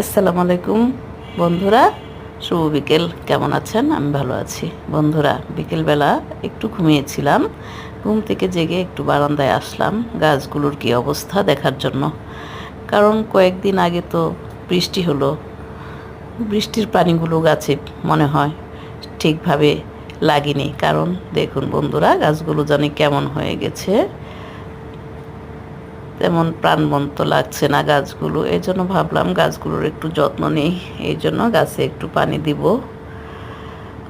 আসসালামু আলাইকুম বন্ধুরা, শুভ বিকেল। কেমন আছেন? আমি ভালো আছি। বন্ধুরা, বিকেলবেলা একটু ঘুমিয়েছিলাম। ঘুম থেকে জেগে একটু বারান্দায় আসলাম গাছগুলোর কী অবস্থা দেখার জন্য। কারণ কয়েকদিন আগে তো বৃষ্টি হলো, বৃষ্টির পানিগুলো গাছে মনে হয় ঠিকভাবে লাগেনি। কারণ দেখুন বন্ধুরা, গাছগুলো জানি কেমন হয়ে গেছে, তেমন প্রাণবন্ত লাগছে না গাছগুলো। এই জন্য ভাবলাম গাছগুলোর একটু যত্ন নেই, এই জন্য গাছে একটু পানি দিব।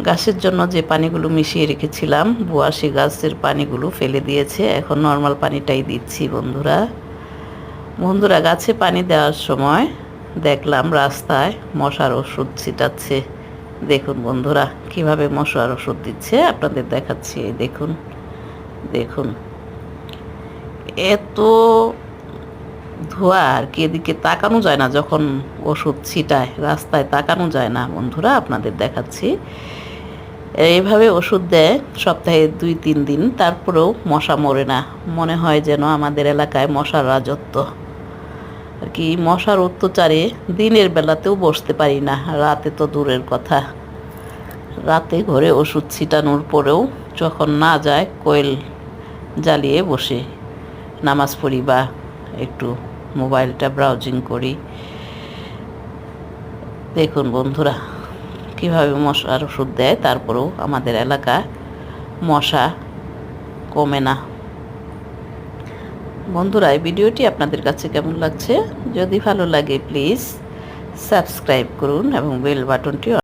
গাছের জন্য যে পানিগুলো মিশিয়ে রেখেছিলাম, বুয়া সে গাছের পানিগুলো ফেলে দিয়েছে, এখন নর্মাল পানিটাই দিচ্ছি। বন্ধুরা বন্ধুরা গাছে পানি দেওয়ার সময় দেখলাম রাস্তায় মশার ওষুধ ছিটাচ্ছে। দেখুন বন্ধুরা, কিভাবে মশার ওষুধ দিচ্ছে আপনাদের দেখাচ্ছি। দেখুন দেখুন, এত ধোঁয়া আর কি, এদিকে তাকানো যায় না। যখন ওষুধ ছিটায় রাস্তায় তাকানো যায় না। বন্ধুরা আপনাদের দেখাচ্ছি, এইভাবে ওষুধ দেয় সপ্তাহে 2-3 দিন, তারপরেও মশা মরে না। মনে হয় যেন আমাদের এলাকায় মশার রাজত্ব আর কি। মশার অত্যাচারে দিনের বেলাতেও বসতে পারি না, রাতে তো দূরের কথা। রাতে ঘরে ওষুধ ছিটানোর পরেও যখন না যায়, কোয়েল জ্বালিয়ে বসে নামাজ পড়ি বা একটু মোবাইলটা ব্রাউজিং করি। দেখুন বন্ধুরা, কীভাবে মশার ওষুধ দেয়, তারপরেও আমাদের এলাকায় মশা কমে না। বন্ধুরা, এই ভিডিওটি আপনাদের কাছে কেমন লাগছে? যদি ভালো লাগে প্লিজ সাবস্ক্রাইব করুন এবং বেল বাটনটি